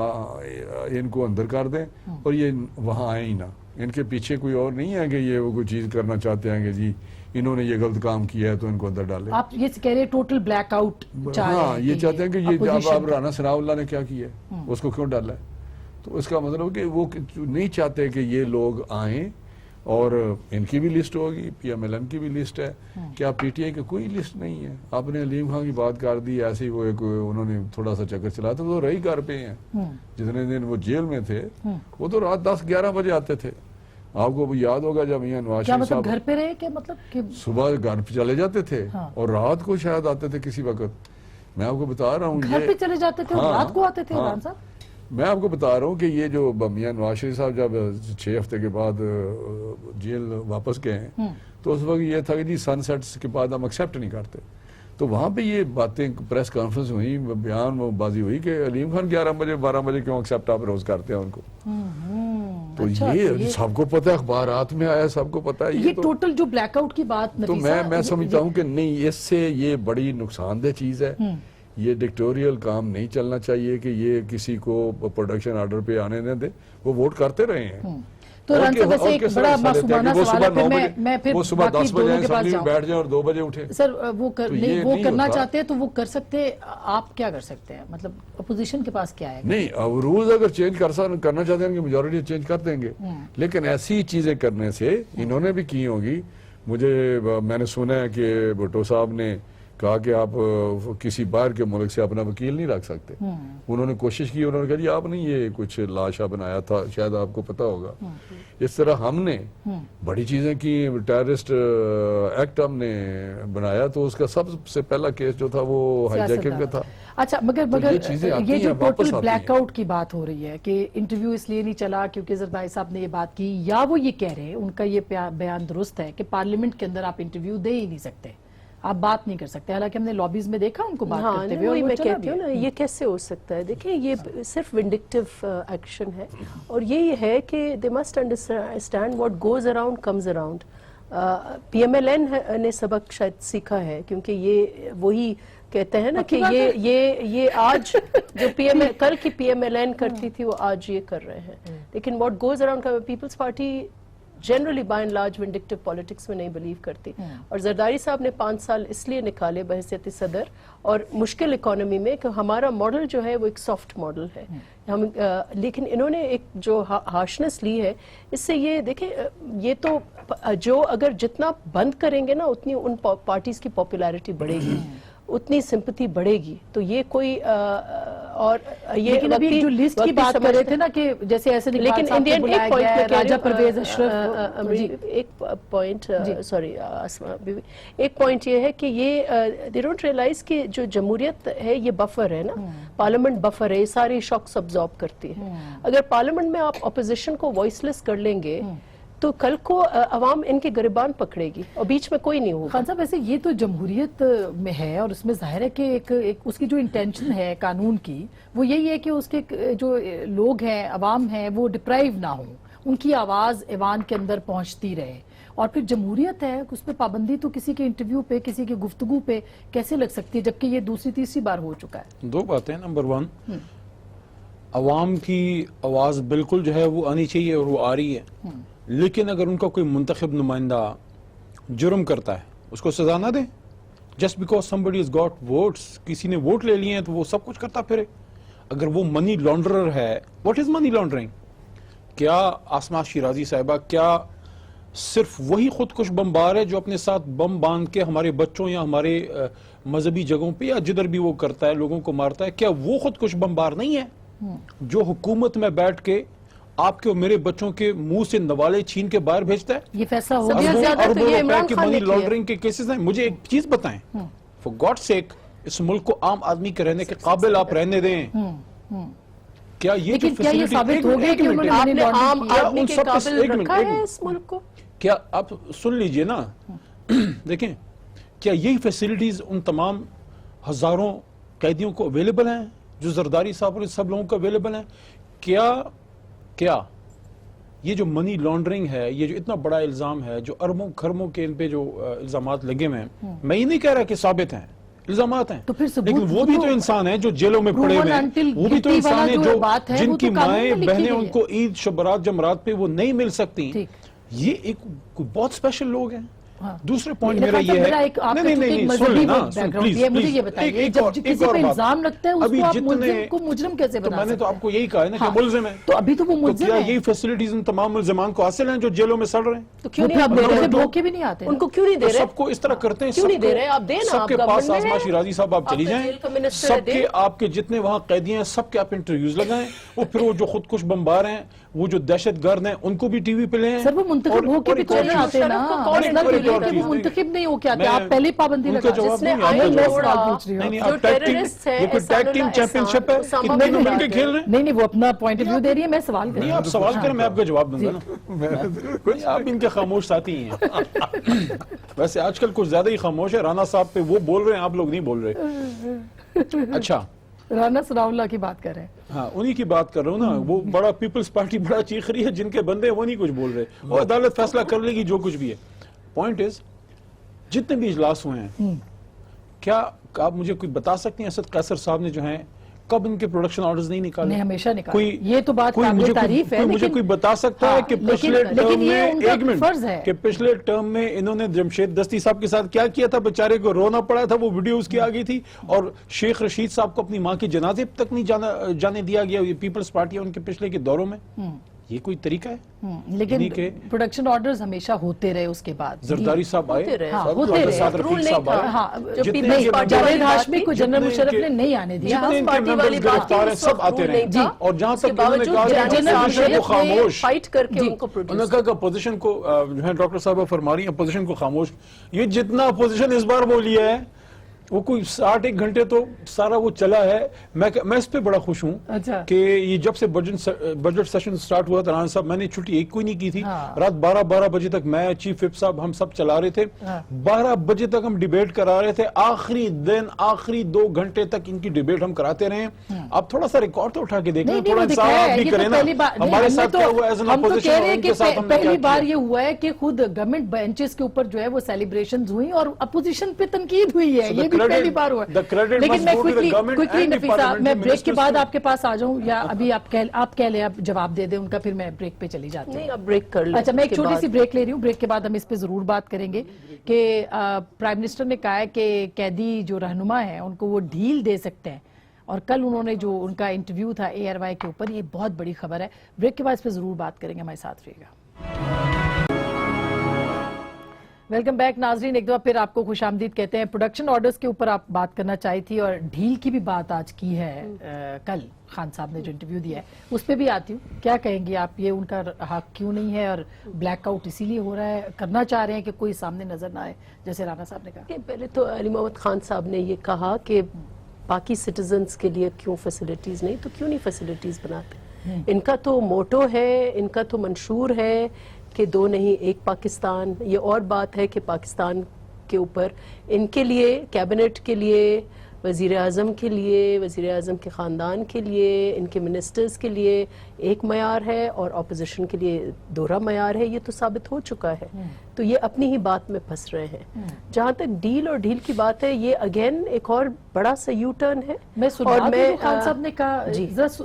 इनको अंदर कर दें और ये वहाँ आए ही ना। इनके पीछे कोई और नहीं है कि ये वो कोई चीज़ करना चाहते हैं कि जी इन्होंने ये गलत काम किया है तो इनको अंदर डालें। आप ये कह रहे हैं टोटल ब्लैकआउट चाह रहे हाँ, हैं ये कि चाहते हैं कि ये opposition अब राना सनाउल्लाह ने क्या किया है, उसको क्यों डाला है? तो इसका मतलब कि वो नहीं चाहते कि ये लोग आएं। और इनकी भी लिस्ट होगी, PMLN की भी लिस्ट है, क्या PTI की कोई लिस्ट नहीं है? आपने अलीम खान की बात कर दी, ऐसे ही वो एक उन्होंने थोड़ा सा चक्कर चलाया था, तो रही घर पे हैं। जितने दिन वो जेल में थे वो तो रात 10-11 बजे आते थे। आपको याद होगा जब यहाँ नवाज क्या शरीफ मतलब साहब घर पे रहे, क्या मतलब कि सुबह घर पे चले जाते थे हाँ। और रात को शायद आते थे किसी वक्त। मैं आपको बता रहा हूँ घर पे चले जाते थे और हाँ, रात को आते थे? हाँ। रान साहब, मैं आपको बता रहा हूँ कि ये जो मियां नवाज शरीफ साहब जब 6 हफ्ते के बाद जेल वापस गए हैं, तो उस वक्त ये था कि जी सनसेट्स के बाद हम एक्सेप्ट नहीं करते। तो वहाँ पे ये बातें प्रेस कॉन्फ्रेंस हुई, बयान बाजी हुई कि अलीम खान 11 बजे 12 बजे क्यों एक्सेप्ट आप रोज करते हैं उनको। तो अच्छा, ये सबको पता है, अखबारात में आया, सबको पता है। ये टोटल जो ब्लैकआउट की बात तो नफीसा, मैं समझता हूँ कि नहीं, इससे ये बड़ी नुकसानदेह चीज़ है। ये डिक्टोरियल काम नहीं चलना चाहिए कि ये किसी को प्रोडक्शन ऑर्डर पे आने न दे। वो वोट करते रहे हैं। तो रान साहब वैसे एक बड़ा मासूमाना सवाल है, फिर मैं फिर वो सुबह बाकी 10 बजे दोनों के पास असेंबली में जाऊं। बैठ जाए और 2 बजे उठे। सर वो तो नहीं, ये वो नहीं करना होता। चाहते हैं तो वो कर सकते हैं। आप क्या कर सकते हैं? मतलब अपोजिशन के पास क्या है? नहीं, अब रूल्स अगर चेंज करना चाहते हैं, मेजोरिटी चेंज कर देंगे। लेकिन ऐसी चीजें करने से इन्होंने भी की होगी। मैंने सुना है कि भुट्टो साहब ने कहा कि आप किसी बाहर के मुल्क से अपना वकील नहीं रख सकते। उन्होंने कोशिश की, उन्होंने कहा जी आपने ये कुछ लाशा बनाया था, शायद आपको पता होगा। इस तरह हमने बड़ी चीजें की, टेररिस्ट एक्ट हमने बनाया, तो उसका सबसे पहला केस जो था वो हाईजैकिंग का था। अच्छा, मगर ये चीजें आती ये जो हैं, वापस टोटल आती हैं। ब्लैकआउट की बात हो रही है कि इंटरव्यू इसलिए नहीं चला क्योंकि जरदारी साहब ने ये बात की, या वो ये कह रहे हैं, उनका ये बयान दुरुस्त है कि पार्लियामेंट के अंदर आप इंटरव्यू दे ही नहीं सकते, आप बात नहीं कर सकते। हालांकि हमने लॉबीज में देखा उनको बात हाँ, करते हुए, और वही वो मैं चला कहती हूँ भी ना, ये कैसे हो सकता है? देखिए, ये सिर्फ विंडिक्टिव एक्शन है, और ये है कि they must understand what goes around comes around. PMLN ने सबक शायद सीखा है, क्योंकि ये वही कहते हैं ना कि ये आज जो कल की PMLN करती थी वो आज ये कर रहे हैं। लेकिन what goes around, people's party generally by and large vindictive politics में नहीं बिलीव करती। और जरदारी साहब ने 5 साल इसलिए निकाले बहैसियत सदर और मुश्किल इकोनॉमी में कि हमारा मॉडल जो है वो एक सॉफ्ट मॉडल है। हम लेकिन इन्होंने एक जो हार्शनेस ली है, इससे ये देखें, ये तो जो अगर जितना बंद करेंगे ना उतनी उन पार्टीज की पॉपुलैरिटी बढ़ेगी, उतनी सिंपैथी बढ़ेगी। तो ये कोई और ये लेकिन अभी जो लिस्ट की बात कर रहे थे ना कि जैसे ऐसे लेकिन इंडियन एक पॉइंट राजा परवेज अशरफ, एक पॉइंट सॉरी एक पॉइंट ये है कि ये दे डोंट रियलाइज कि जो जमहूरियत है ये बफर है ना, पार्लियामेंट बफर है, ये सारी शॉक्स अब्सॉर्ब करती है। अगर पार्लियामेंट में आप अपोजिशन को वॉइसलेस कर लेंगे تو کل کو عوام ان کے گریبان پکڑے گی اور بیچ میں کوئی نہیں ہوگا. خان صاحب ویسے یہ تو جمہوریت میں ہے اور اس میں ظاہر ہے کہ ایک اس کی جو انٹینشن ہے قانون کی وہ یہی ہے کہ اس کے جو لوگ ہیں عوام ہیں وہ ڈپرائیو نہ ہوں, ان کی آواز ایوان کے اندر پہنچتی رہے. اور پھر جمہوریت ہے اس پہ پابندی تو کسی کے انٹرویو پہ کسی کی گفتگو پہ کیسے لگ سکتی ہے جبکہ یہ دوسری تیسری بار ہو چکا ہے. دو باتیں. نمبر 1 عوام کی آواز بالکل جو ہے وہ آنی چاہیے اور وہ آ رہی ہے, لیکن اگر ان کا کوئی منتخب نمائندہ جرم کرتا ہے اس کو سزا نہ دیں just because somebody has got votes. کسی نے ووٹ لے لیے ہیں تو وہ سب کچھ کرتا پھرے. اگر وہ منی لانڈرر ہے, what is money laundering؟ کیا آسما شیرازی صاحبہ کیا صرف وہی خودکش بمبار ہے جو اپنے ساتھ بم باندھ کے ہمارے بچوں یا ہمارے مذہبی جگہوں پہ یا جدھر بھی وہ کرتا ہے لوگوں کو مارتا ہے؟ کیا وہ خودکش بمبار نہیں ہے جو حکومت میں بیٹھ کے آپ کے اور میرے بچوں کے منہ سے نوالے چھین کے باہر بھیجتا ہے؟ یہ فیصلہ ہو سب گیا سے زیادہ تو یہ عمران کے خان منی نے کیا. لانڈرنگ کے کیسز ہیں. مجھے ایک چیز بتائیں, فور گاڈ سیک اس ملک کو عام آدمی کے رہنے کے قابل آپ رہنے دیں. کیا یہ جو لیکن کیا یہ ثابت ہو گیا کہ انہوں نے آپ منی نے عام لانڈرنگ آدمی ان کے سب کے قابل ایک منٹ، رکھا ایک ہے منٹ. اس ملک کو؟ کیا آپ سن لیجئے نا, دیکھیں کیا یہی فیسلٹیز ان تمام ہزاروں قیدیوں کو اویلیبل ہیں جو زرداری صاحب اور سب لوگوں کو اویلیبل ہیں؟ کیا یہ جو منی لانڈرنگ ہے, یہ جو اتنا بڑا الزام ہے, جو اربوں کھربوں کے ان پہ جو الزامات لگے ہوئے ہیں, میں یہ نہیں کہہ رہا کہ ثابت ہیں, الزامات ہیں, تو پھر ثبوت لیکن وہ بھی تو انسان ہیں جو جیلوں میں پڑے ہوئے ہیں, وہ بھی تو انسان ہیں جو جن کی مائیں بہنیں ان کو عید شبرات جمرات پہ وہ نہیں مل سکتی. یہ ایک کوئی بہت اسپیشل لوگ ہیں. دوسرے پوائنٹ میرا یہ ہے, نہیں سن لینا, مجھے یہ بتائیے جب کسی پہ الزام لگتا ہے اس کو آپ ملزم کو مجرم کیسے بنا سکتے ہیں؟ میں نے تو آپ کو یہی کہا ہے نا کہ ملزم ہے. تو ابھی تو وہ ملزم کیا ہے. یہی فیسلٹیز ان تمام ملزمان کو حاصل ہیں جو جیلوں میں سڑ رہے ہیں؟ تو کیوں نہیں آپ دے رہے وہ کے بھی نہیں آتے ان کو کیوں نہیں دے رہے؟ سب کو اس طرح کرتے ہیں, کیوں نہیں دے رہے؟ آپ دیں نا, سب کے پاس آسما شیرازی صاحب آپ چلی جائیں, سب کے آپ کے جتنے وہاں قیدی ہیں سب کے آپ انٹرویوز لگائیں, اور پھر وہ جو خودکش بمبار ہیں, وہ جو دہشت گرد ہیں, ان کو بھی ٹی وی پہ لیں. سر وہ منتخب ہو کے بھی چلے آتے نا, وہ منتخب نہیں ہو کے آتے, آپ پہلے پابندی لگا. جس نے آئین توڑا, جو ٹیررسٹ ہے, یہ کوئی ٹیگ ٹیم چیمپئن شپ ہے, کتنے لوگ مل کے کھیل رہے ہیں؟ نہیں وہ اپنا پوائنٹ آف ویو دے رہی ہے, میں سوال کر رہی نہیں ہوں. آپ سوال کریں, میں آپ کا جواب دوں گا نا. آپ ان کے خاموش ساتھی ہیں. ویسے آج کل کچھ زیادہ ہی خاموش ہے. رانا صاحب پہ وہ بول رہے ہیں, آپ لوگ نہیں بول رہے. اچھا رانا ثناء اللہ کی بات کر رہے ہیں. ہاں انہی کی بات کر رہا ہوں نا. وہ بڑا پیپلز پارٹی بڑا چیخ رہی ہے, جن کے بندے وہ نہیں کچھ بول رہے, وہ عدالت فیصلہ کر لے گی جو کچھ بھی ہے. پوائنٹ از جتنے بھی اجلاس ہوئے ہیں, کیا آپ مجھے کوئی بتا سکتے ہیں اسد قیصر صاحب نے جو ہیں کب ان کے پروڈکشن آرڈرز نہیں نکالے؟ نہیں ہمیشہ نکالے. یہ تو بات قابل تعریف ہے. مجھے کوئی بتا سکتا ہے کہ پچھلے ٹرم میں, ایک منٹ, کہ پچھلے ٹرم میں انہوں نے جمشید دستی صاحب کے ساتھ کیا کیا تھا؟ بیچارے کو رونا پڑا تھا, وہ ویڈیو اس کی آ گئی تھی, اور شیخ رشید صاحب کو اپنی ماں کے جنازے تک نہیں جانے دیا گیا. یہ پیپلز پارٹی ان کے پچھلے کے دوروں میں یہ کوئی طریقہ ہے؟ لیکن پروڈکشن آرڈرز ہمیشہ ہوتے رہے. اس کے بعد زرداری صاحب آئے, جاوید ہاشمی کو جنرل مشرف نے نہیں آنے دیا, گرفتار ہیں سب آتے رہے. اور جہاں تک انہوں نے کہا خاموش, انہوں نے کہا کہ اپوزیشن کو جو ہے ڈاکٹر صاحبہ فرما رہی ہیں اپوزیشن کو خاموش. یہ جتنا اپوزیشن اس بار وہ لیا ہے وہ کوئی 60 گھنٹے تو سارا وہ چلا ہے. میں اس پہ بڑا خوش ہوں کہ یہ جب سے بجٹ سیشن سٹارٹ ہوا تھا رانا صاحب, میں نے چھٹی ایک کوئی نہیں کی تھی. رات 12 بجے تک میں, چیف وپ صاحب, ہم سب چلا رہے تھے. 12 بجے تک ہم ڈیبیٹ کرا رہے تھے. آخری دن آخری 2 گھنٹے تک ان کی ڈیبیٹ ہم کراتے رہے ہیں. آپ تھوڑا سا ریکارڈ تو اٹھا کے دیکھ لیں, تھوڑا انصاف آپ بھی کریں نا. ہمارے ساتھ کیا ہوا ایز این اپوزیشن, ان کے ساتھ ہم نے پہلی بار یہ ہوا ہے کہ خود گورنمنٹ بینچز کے اوپر جو ہے وہ سیلیبریشنز ہوئی اور اپوزیشن پہ تنقید ہوئی ہے. یہ بھی پہلی بار ہوا ہے. لیکن میں کوئکلی نفیسہ, میں بریک کے بعد آپ کے پاس آ جاؤں یا ابھی آپ کہہ لیں, آپ جواب دے دیں ان کا, پھر میں بریک پہ چلی جاتی ہوں. نہیں اب بریک کر لیں. اچھا میں ایک چھوٹی سی بریک لے رہی ہوں. بریک کے بعد ہم اس پہ ضرور بات کریں گے کہ پرائم منسٹر نے کہا ہے کہ قیدی جو رہنما ہیں ان کو وہ ڈھیل دے سکتے ہیں, اور کل انہوں نے جو ان کا انٹرویو تھا ARY کے اوپر, یہ بہت بڑی خبر ہے. بریک کے بعد اس پہ ضرور بات کریں گے, ہمارے ساتھ رہیے گا. ویلکم بیک ناظرین, ایک دفعہ پھر آپ کو خوش آمدید کہتے ہیں. پروڈکشن آرڈرز کے اوپر آپ بات کرنا چاہی تھی اور ڈھیل کی بھی بات آج کی ہے. کل خان صاحب نے جو انٹرویو دیا ہے اس پہ بھی آتی ہوں. کیا کہیں گی آپ, یہ ان کا حق کیوں نہیں ہے اور بلیک آؤٹ اسی لیے ہو رہا ہے, کرنا چاہ رہے ہیں کہ کوئی سامنے نظر نہ آئے جیسے رانا صاحب نے کہا؟ پہلے تو علی محمد خان صاحب نے یہ کہا کہ باقی سٹیزنز کے لیے کیوں فیسلٹیز نہیں, تو کیوں نہیں فیسلٹیز بناتے؟ ان کا تو موٹو ہے, ان کا تو منشور ہے کہ دو نہیں ایک پاکستان. یہ اور بات ہے کہ پاکستان کے اوپر ان کے لیے کیبنٹ کے لیے, وزیر اعظم کے لیے, وزیر اعظم کے خاندان کے لیے, ان کے منسٹرز کے لیے ایک معیار ہے اور اپوزیشن کے لیے دوہرا معیار ہے. یہ تو ثابت ہو چکا ہے. تو یہ اپنی ہی بات میں پھنس رہے ہیں. جہاں تک ڈیل اور ڈیل کی بات ہے, یہ اگین ایک اور بڑا سا یو ٹرن ہے. میں خان صاحب نے کہا,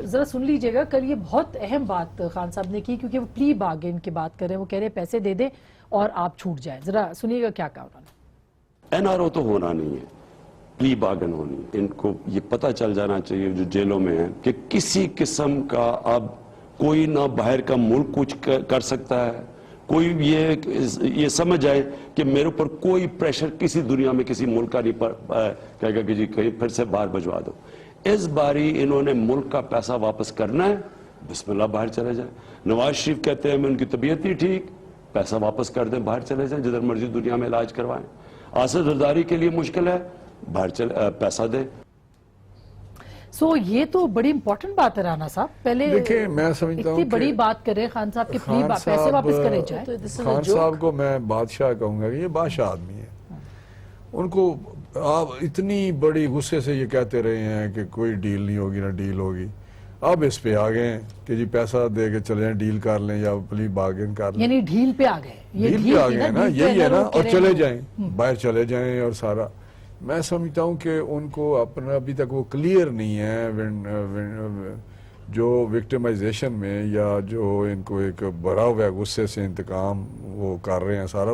ذرا سن لیجئے گا, کل یہ بہت اہم بات خان صاحب نے کی, کیونکہ وہ پلی بارگین کی بات کر رہے ہیں. وہ کہہ رہے ہیں پیسے دے دیں اور آپ چھوٹ جائیں. ذرا سنیے گا کیا کہا انہوں نے. NRO تو ہونا نہیں ہے, پلی بارگن ہونی. ان کو یہ پتہ چل جانا چاہیے جو جیلوں میں ہیں کہ کسی قسم کا اب کوئی نہ باہر کا ملک کچھ کر سکتا ہے, کوئی یہ سمجھ جائے کہ میرے اوپر کوئی پریشر کسی دنیا میں کسی ملک کا نہیں کہے گا کہ جی کہیں پھر سے باہر بھجوا دو. اس باری انہوں نے ملک کا پیسہ واپس کرنا ہے, بسم اللہ باہر چلے جائیں. نواز شریف کہتے ہیں میں ان کی طبیعت نہیں ٹھیک, پیسہ واپس کر دیں, باہر چلے جائیں, جدھر مرضی دنیا میں علاج کروائیں. آصف زرداری کے لیے مشکل ہے, باہر پیسہ دیں. سو یہ تو بڑی امپورٹنٹ بات ہے رانا صاحب. پہلے دیکھیں میں سمجھتا ہوں اتنی بڑی بات کر رہے ہیں خان صاحب کہ پیسے واپس کرے جائیں. خان صاحب کو میں بادشاہ کہوں گا کہ یہ بادشاہ آدمی ہے. ان کو آپ اتنی بڑی غصے سے یہ کہتے رہے ہیں کہ کوئی ڈیل نہیں ہوگی نہ ڈیل ہوگی. اب اس پہ آ گئے ہیں کہ جی پیسہ دے کے چلے جائیں, ڈیل کر لیں یا پلی بارگین کر لیں. یعنی ڈھیل پہ آ گئے, ڈیل پہ آ گئے نا, یہی ہے نا. اور چلے جائیں, باہر چلے جائیں. اور سارا میں سمجھتا ہوں کہ ان کو اپنا ابھی تک وہ کلیئر نہیں ہے جو وکٹمائزیشن میں یا جو ان کو ایک بھرا ہوا غصے سے انتقام وہ کر رہے ہیں سارا,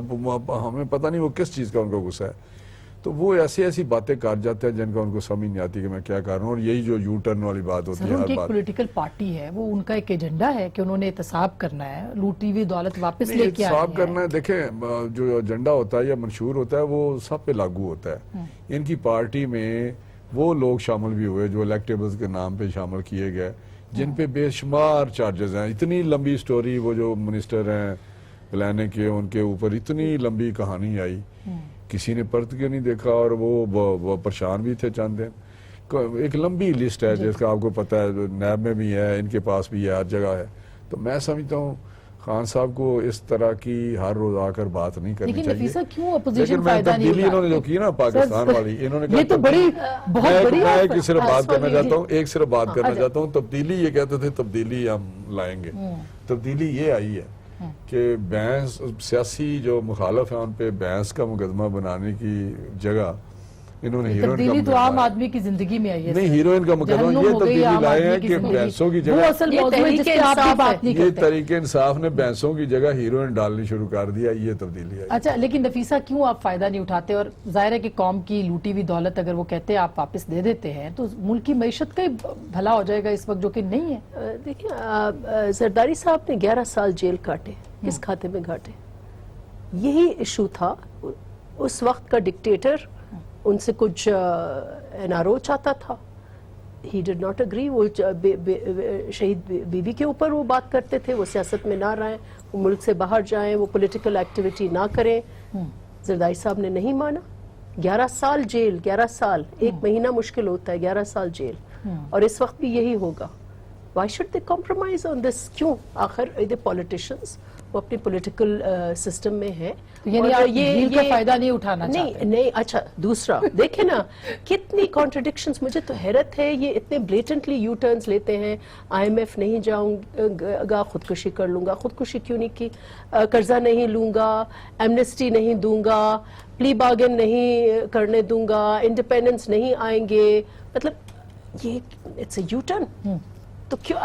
ہمیں پتہ نہیں وہ کس چیز کا ان کو غصہ ہے. تو وہ ایسی باتیں کر جاتے ہیں جن کا ان کو سمجھ نہیں آتی کہ میں کیا کر رہا ہوں. اور یہی جو یو ٹرن والی بات ہوتی ہے ہر بات. پولیٹیکل پارٹی ہے, وہ ان کا ایک ایجنڈا ہے کہ انہوں نے احتساب کرنا ہے, لوٹی ہوئی دولت واپس لے کے احتساب کرنا ہے. دیکھیں جو ایجنڈا ہوتا ہے یا منشور ہوتا ہے وہ سب پہ لاگو ہوتا ہے. ان کی پارٹی میں وہ لوگ شامل بھی ہوئے جو الیکٹیبلز کے نام پہ شامل کیے گئے, جن پہ بے شمار چارجز ہیں. اتنی لمبی سٹوری, وہ جو منسٹر ہیں پلانے کے, ان کے اوپر اتنی لمبی کہانی آئی, کسی نے پرت کے نہیں دیکھا. اور وہ پریشان بھی تھے چند دن. ایک لمبی لسٹ ہے جس کا آپ کو پتہ ہے, نیب میں بھی ہے, ان کے پاس بھی ہے, ہر جگہ ہے. تو میں سمجھتا ہوں خان صاحب کو اس طرح کی ہر روز آ کر بات نہیں کرنی چاہیے. لیکن کیوں اپوزیشن فائدہ نہیں اٹھاتی؟ انہوں نے جو کی نا پاکستان والی, انہوں نے یہ تو بڑی بہت بڑی میں ایک صرف بات کرنا چاہتا ہوں, ایک صرف بات کرنا چاہتا ہوں. تبدیلی یہ کہتے تھے تبدیلی ہم لائیں گے. تبدیلی یہ آئی ہے کہ بحث, سیاسی جو مخالف ہیں ان پہ بحث کا مقدمہ بنانے کی جگہ انہوں نے ہیروئن کا تبدیلی تو عام آدمی کی زندگی میں آئی ہے. نہیں, ہیروئن کا مقدمہ یہ تبدیلی لائے ہیں کہ بحثوں کی جگہ, یہ تحریک انصاف نے بحثوں کی جگہ ہیروئن ڈالنی شروع کر دیا. یہ تبدیلی آئی. اچھا, لیکن نفیسہ کیوں آپ فائدہ نہیں اٹھاتے؟ اور ظاہر ہے کہ قوم کی لوٹی ہوئی دولت اگر وہ کہتے ہیں آپ واپس دے دیتے ہیں تو ملک کی معیشت کا بھلا ہو جائے گا اس وقت, جو کہ نہیں ہے. دیکھیں زرداری صاحب نے 11 سال جیل کاٹے, کس کھاتے میں گھاٹے؟ یہی ایشو تھا. اس وقت کا ڈکٹیٹر ان سے کچھ NRO چاہتا تھا, ہی ڈڈ ناٹ اگری. وہ شہید بی بی کے اوپر وہ بات کرتے تھے, وہ سیاست میں نہ رہیں, وہ ملک سے باہر جائیں, وہ پولیٹیکل ایکٹیویٹی نہ کریں. زرداری صاحب نے نہیں مانا. 11 سال جیل, 11 سال, 1 مہینہ مشکل ہوتا ہے, 11 سال جیل. اور اس وقت بھی یہی ہوگا. Why should they compromise on this? کیوں؟ آخر the politicians وہ اپنی پولیٹیکل سسٹم میں ہیں. یعنی آپ ڈیل کا فائدہ نہیں اٹھانا چاہتے؟ نہیں. اچھا, دوسرا دیکھیں نا کتنی کانٹرڈکشنز. مجھے تو حیرت ہے, یہ اتنے بلیٹنٹلی یو ٹرنز لیتے ہیں. IMF نہیں جاؤں گا, خودکشی کر لوں گا. خودکشی کیوں نہیں کی؟ قرضہ نہیں لوں گا, ایمنسٹی نہیں دوں گا, پلی بارگن نہیں کرنے دوں گا, انڈیپینڈنس نہیں آئیں گے. مطلب یہ اٹس اے یو ٹرن. تو کیوں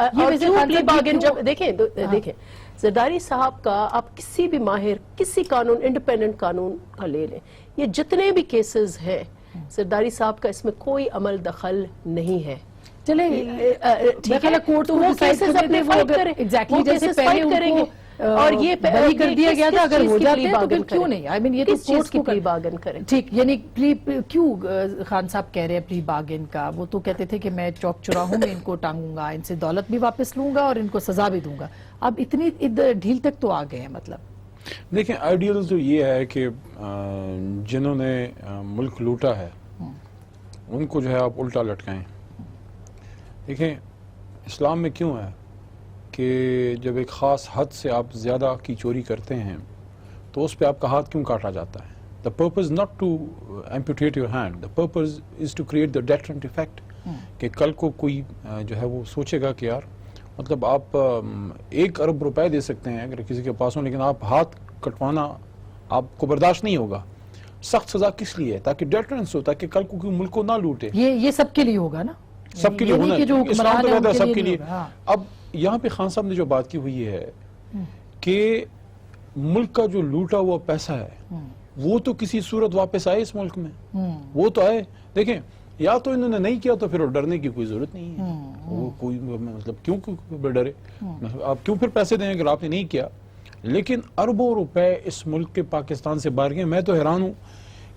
پلی بارگن جب دیکھیں زرداری صاحب کا, آپ کسی بھی ماہر, کسی قانون, انڈیپینڈنٹ قانون کا لے لیں, یہ جتنے بھی کیسز ہیں زرداری صاحب کا اس میں کوئی عمل دخل نہیں ہے. چلے ٹھیک ہے, کورٹ تو وہ کیسز اپنے فائٹ کریں, ایگزیکٹلی جیسے پہلے ان کو اور یہ بری کر دیا گیا تھا, اگر ہو جاتے ہیں تو پھر کیوں نہیں؟ آئی مین یہ تو کورٹ کی پلی بارگن کریں. ٹھیک, یعنی کیوں خان صاحب کہہ رہے ہیں پلی بارگن کا؟ وہ تو کہتے تھے کہ میں چوک چوراہوں میں ان کو ٹانگوں گا, ان سے دولت بھی واپس لوں گا اور ان کو سزا بھی دوں گا. اب اتنی ڈھیل تک تو آ گئے ہیں. مطلب دیکھیں آئیڈیل تو یہ ہے کہ جنہوں نے ملک لوٹا ہے ان کو جو ہے آپ الٹا لٹکائیں. دیکھیں اسلام میں کیوں ہے کہ جب ایک خاص حد سے آپ زیادہ کی چوری کرتے ہیں تو اس پہ آپ کا ہاتھ کیوں کاٹا جاتا ہے؟ The purpose not to amputate your hand, the purpose is to create the deterrent effect. کہ کل کو کوئی جو ہے وہ سوچے گا کہ یار مطلب آپ 1 ارب روپے دے سکتے ہیں اگر کسی کے پاس ہوں، لیکن آپ ہاتھ کٹوانا آپ کو برداشت نہیں ہوگا. سخت سزا کس لیے ہے؟ تاکہ ڈیٹرنس ہو، تاکہ کل کو کوئی ملک کو نہ لوٹے. یہ سب کے لیے ہوگا نا، سب کے لیے ہونا ہے، اسلام تو کہتا ہے سب کے لیے. ہاں. اب یہاں پہ خان صاحب نے جو بات کی ہوئی ہے کہ ملک کا جو لوٹا ہوا پیسہ ہے وہ تو کسی صورت واپس آئے اس ملک میں، وہ تو آئے. دیکھیں یا تو انہوں نے نہیں کیا تو پھر ڈرنے کی کوئی ضرورت نہیں ہے. وہ کوئی مطلب کیوں ڈرے؟ آپ کیوں پھر پیسے دیں اگر آپ نے نہیں کیا؟ لیکن اربوں روپے اس ملک کے پاکستان سے باہر گئے. میں تو حیران ہوں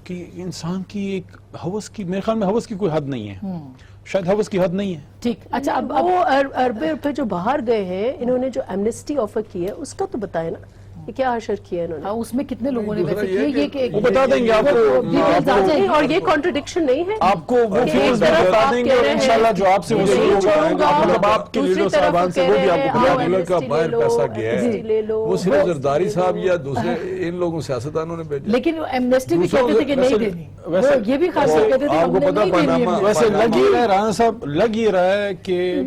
کہ انسان کی ایک ہوس کی، میرے خیال میں ہوس کی کوئی حد نہیں ہے، شاید ہوس کی حد نہیں ہے. ٹھیک. اچھا اب وہ اربے روپے جو باہر گئے ہیں، انہوں نے جو ایمنسٹی آفر کی ہے اس کا تو بتائیں نا، یہ کیا حشر کیا ہے انہوں نے؟ اس میں کتنے لوگوں نے ویسے کیے یہ وہ بتا دیں گے آپ کو، اور یہ کانٹرڈکشن نہیں ہے آپ کو وہ فیلڈ بتا دیں گے، اور انشاءاللہ جو آپ سے وصول ہوگا مطلب آپ کے لیڈر صاحبان سے وہ بھی آپ کو بتا دیں گے. ڈالر کا باہر پیسہ گیا ہے وہ صرف زرداری صاحب یا دوسرے ان لوگوں سیاستدانوں نے بھیجا. لیکن ایمنسٹی بھی کہتے تھے کہ نہیں دینی، یہ بھی خاص کہتے تھے آپ کو پتا پاناما ویسے لگ ہی رہا ہے رانا صاحب، لگ ہی رہا ہے کہ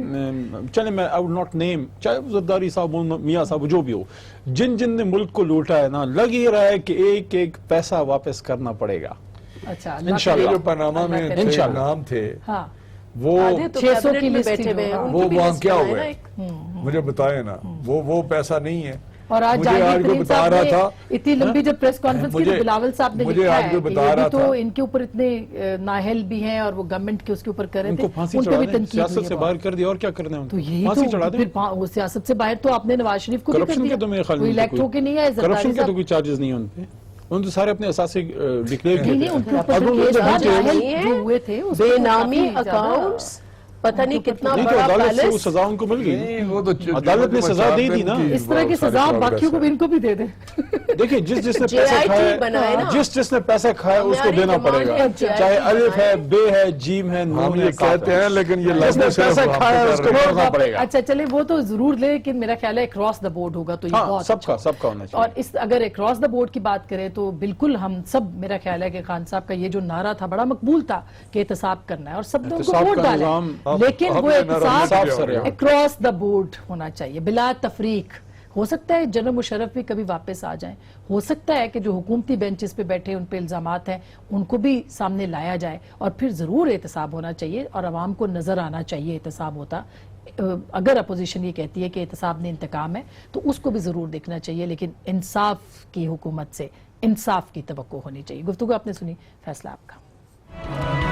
چلیں میں آئی وڈ ناٹ نیم، چاہے زرداری صاحب ہو میاں صاحب جو بھی ہو، جن نے ملک کو لوٹا ہے نا، لگ ہی رہا ہے کہ ایک پیسہ واپس کرنا پڑے گا. اچھا انشاءاللہ جو پاناما میں نام تھے وہ 600 کی لسٹ بیٹھے ہوئے ہیں، وہ وہاں کیا ہوا ہے مجھے بتائیں نا. وہ پیسہ نہیں ہے. اور آج جہانگیر ترین صاحب نے اتنی لمبی جب پریس کانفرنس کی تو بلاول صاحب نے لکھا ہے کہ یہ بھی تو ان کے اوپر اتنے نااہل بھی ہیں اور وہ گورنمنٹ کے اس کے اوپر کر رہے تھے، ان پہ بھی تنقید سیاست ہوئی سے ہے. باہر کر دیا اور کیا کرنا ہے ان کو؟ تو یہی پھانسی چڑھا تو دیں. پھر وہ سیاست سے باہر تو آپ نے نواز شریف کو بھی کر کرپشن کے تو میرے دیا، خیال کوئی میں الیکٹ ہو کے نہیں آئے. کرپشن کے تو کوئی چارجز نہیں ہیں ان پہ، انہوں نے سارے اپنے اثاثے ڈکلیئر کیے نہیں ان کے اوپر جو ہوئے تھے بے نامی اکاؤنٹس، پتہ نہیں کتنا نہیں تو بڑا عدالت سے وہ پیلس. سزا ان کو مل گئی، وہ تو عدالت نے سزا دے دی نا. اس طرح کی سزا باقیوں کو بھی ان کو بھی دے دیں. دیکھیں جس نے پیسہ JIT کھایا بنائے نا، جس نے پیسہ کھایا اس کو دینا پڑے گا، چاہے الف ہے، بے ہے، جیم ہے، ہم نون یہ ہے، کہتے ہیں لیکن یہ جس نے پیسہ کھایا اس کو بھرنا پڑے گا. اچھا چلے وہ تو ضرور لے، لیکن میرا خیال ہے اکراس دا بورڈ ہوگا تو یہ بہت سب کا ہونا چاہیے. اور اس اگر اکراس دا بورڈ کی بات کریں تو بالکل ہم سب، میرا خیال ہے کہ خان صاحب کا یہ جو نعرہ تھا بڑا مقبول تھا کہ احتساب کرنا ہے اور سب نے ان کو ووٹ ڈالا ہے، لیکن وہ احتساب اکراس دا بورڈ ہونا چاہیے بلا تفریق. ہو سکتا ہے جنرل مشرف بھی کبھی واپس آ جائیں، ہو سکتا ہے کہ جو حکومتی بینچز پہ بیٹھے ان پہ الزامات ہیں ان کو بھی سامنے لایا جائے اور پھر ضرور احتساب ہونا چاہیے اور عوام کو نظر آنا چاہیے احتساب ہوتا. اگر اپوزیشن یہ کہتی ہے کہ احتساب نے انتقام ہے تو اس کو بھی ضرور دیکھنا چاہیے، لیکن انصاف کی حکومت سے انصاف کی توقع ہونی چاہیے. گفتگو آپ نے سنی، فیصلہ آپ کا.